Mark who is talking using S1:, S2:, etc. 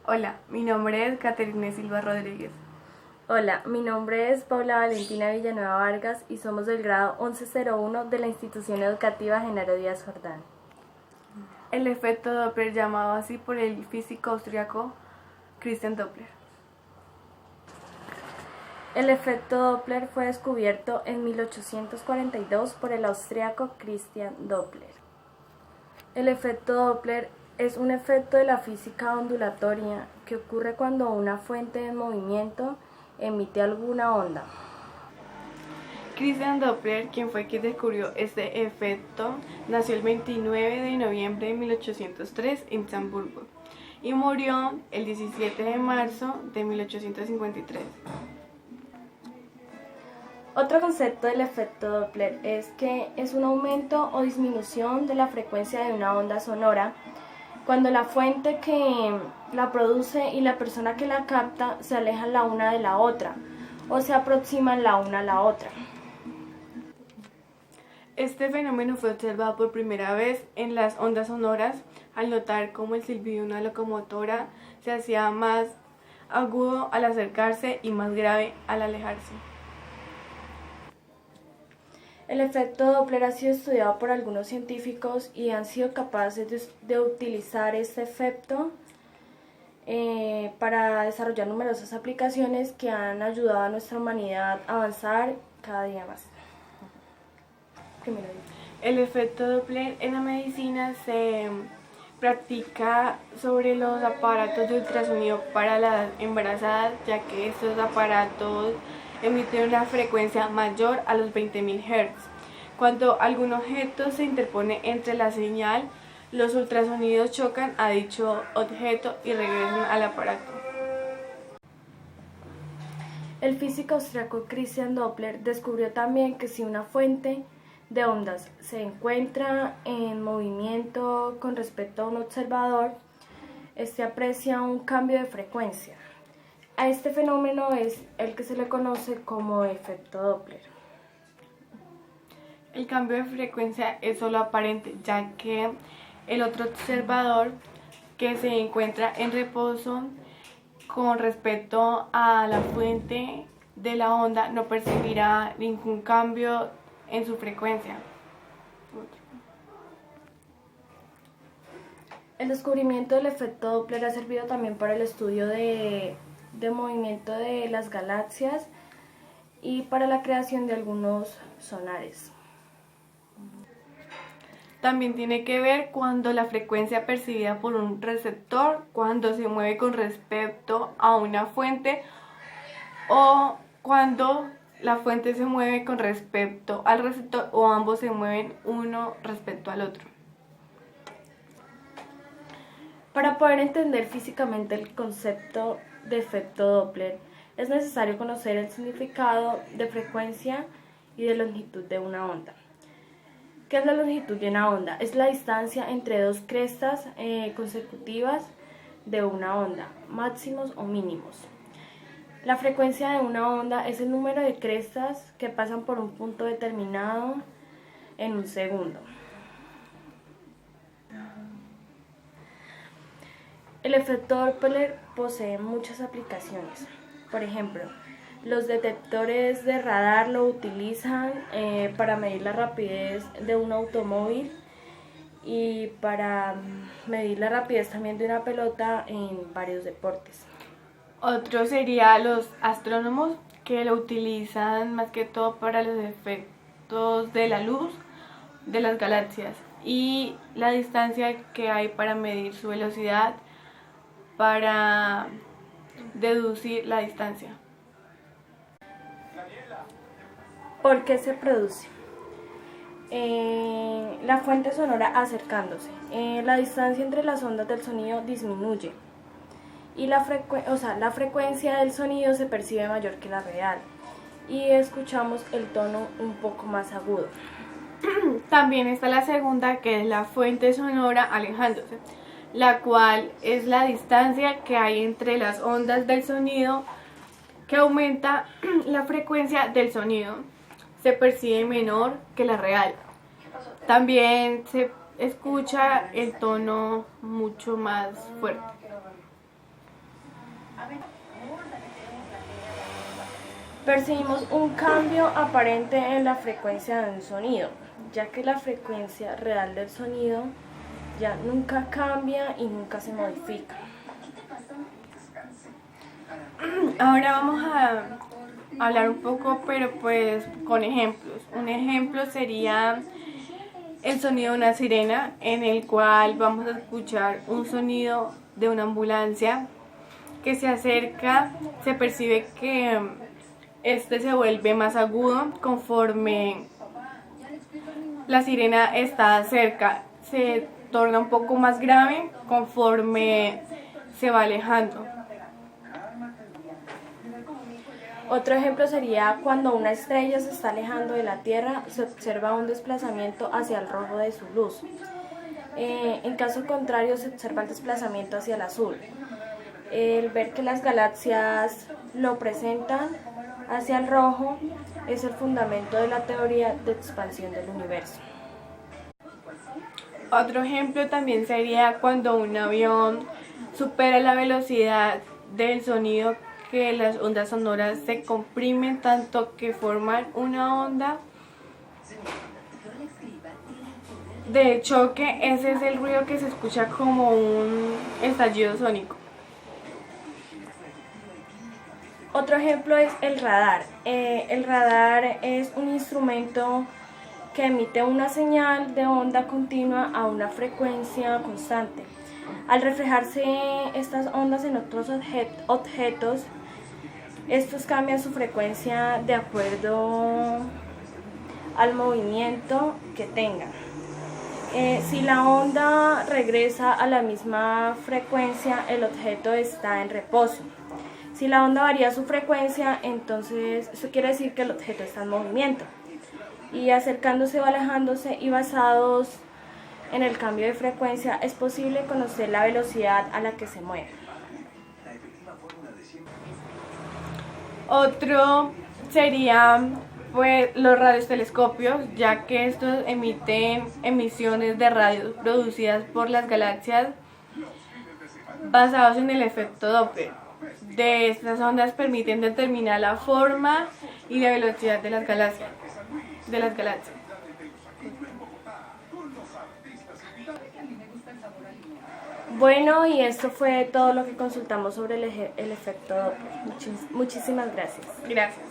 S1: Hola, mi nombre es Caterine Silva Rodríguez.
S2: Hola, mi nombre es Paula Valentina Villanueva Vargas y somos del grado 1101 de la Institución Educativa Genaro Díaz Jordán.
S1: El efecto Doppler, llamado así por el físico austriaco Christian Doppler.
S2: El efecto Doppler fue descubierto en 1842 por el austriaco Christian Doppler. El efecto Doppler es un efecto de la física ondulatoria que ocurre cuando una fuente en movimiento emite alguna onda.
S1: Christian Doppler, quien fue quien descubrió este efecto, nació el 29 de noviembre de 1803 en Hamburgo y murió el 17 de marzo de 1853.
S2: Otro concepto del efecto Doppler es que es un aumento o disminución de la frecuencia de una onda sonora cuando la fuente que la produce y la persona que la capta se alejan la una de la otra o se aproximan la una a la otra.
S1: Este fenómeno fue observado por primera vez en las ondas sonoras al notar cómo el silbido de una locomotora se hacía más agudo al acercarse y más grave al alejarse.
S2: El efecto Doppler ha sido estudiado por algunos científicos y han sido capaces de utilizar este efecto para desarrollar numerosas aplicaciones que han ayudado a nuestra humanidad a avanzar cada día más.
S1: El efecto Doppler en la medicina se practica sobre los aparatos de ultrasonido para las embarazadas, ya que estos aparatos emiten una frecuencia mayor a los 20.000 Hz. Cuando algún objeto se interpone entre la señal, los ultrasonidos chocan a dicho objeto y regresan al aparato.
S2: El físico austriaco Christian Doppler descubrió también que si una fuente de ondas se encuentra en movimiento con respecto a un observador, este aprecia un cambio de frecuencia. A este fenómeno es el que se le conoce como efecto Doppler.
S1: El cambio de frecuencia es solo aparente, ya que el otro observador que se encuentra en reposo con respecto a la fuente de la onda no percibirá ningún cambio en su frecuencia.
S2: El descubrimiento del efecto Doppler ha servido también para el estudio de movimiento de las galaxias y para la creación de algunos sonares.
S1: También tiene que ver cuando la frecuencia percibida por un receptor, cuando se mueve con respecto a una fuente o cuando la fuente se mueve con respecto al receptor o ambos se mueven uno respecto al otro.
S2: Para poder entender físicamente el concepto de efecto Doppler, es necesario conocer el significado de frecuencia y de longitud de una onda. ¿Qué es la longitud de una onda? Es la distancia entre dos crestas consecutivas de una onda, máximos o mínimos. La frecuencia de una onda es el número de crestas que pasan por un punto determinado en un segundo. El efecto Doppler posee muchas aplicaciones. Por ejemplo, los detectores de radar lo utilizan para medir la rapidez de un automóvil y para medir la rapidez también de una pelota en varios deportes.
S1: Otro sería los astrónomos, que lo utilizan más que todo para los efectos de la luz de las galaxias y la distancia que hay para medir su velocidad, para deducir la distancia.
S2: ¿Por qué se produce? La fuente sonora acercándose. La distancia entre las ondas del sonido disminuye y la frecuencia del sonido se percibe mayor que la real y escuchamos el tono un poco más agudo.
S1: También está la segunda, que es la fuente sonora alejándose, la cual es la distancia que hay entre las ondas del sonido, que aumenta la frecuencia del sonido. Se percibe menor que la real. También se escucha el tono mucho más fuerte.
S2: Percibimos un cambio aparente en la frecuencia de un sonido, ya que la frecuencia real del sonido ya nunca cambia y nunca se modifica.
S1: Ahora vamos a hablar un poco, pero pues con ejemplos. Un ejemplo sería el sonido de una sirena, en el cual vamos a escuchar un sonido de una ambulancia que se acerca. Se percibe que este se vuelve más agudo conforme la sirena está cerca, se torna un poco más grave conforme se va alejando.
S2: Otro ejemplo sería cuando una estrella se está alejando de la Tierra, se observa un desplazamiento hacia el rojo de su luz. En caso contrario, se observa el desplazamiento hacia el azul. El ver que las galaxias lo presentan hacia el rojo es el fundamento de la teoría de expansión del universo.
S1: Otro ejemplo también sería cuando un avión supera la velocidad del sonido, que las ondas sonoras se comprimen tanto que forman una onda de choque. Ese es el ruido que se escucha como un estallido sónico.
S2: Otro ejemplo es el radar. El radar es un instrumento que emite una señal de onda continua a una frecuencia constante. Al reflejarse estas ondas en otros objetos, estos cambian su frecuencia de acuerdo al movimiento que tengan. Si la onda regresa a la misma frecuencia, el objeto está en reposo. Si la onda varía su frecuencia, entonces eso quiere decir que el objeto está en movimiento. Y acercándose o alejándose, y basados en el cambio de frecuencia, es posible conocer la velocidad a la que se mueve.
S1: Otro sería pues los radiotelescopios, ya que estos emiten emisiones de radio producidas por las galaxias basados en el efecto Doppler. De estas ondas permiten determinar la forma y la velocidad de las galaxias.
S2: Bueno, y esto fue todo lo que consultamos sobre el efecto Doppler. Muchísimas gracias.
S1: Gracias.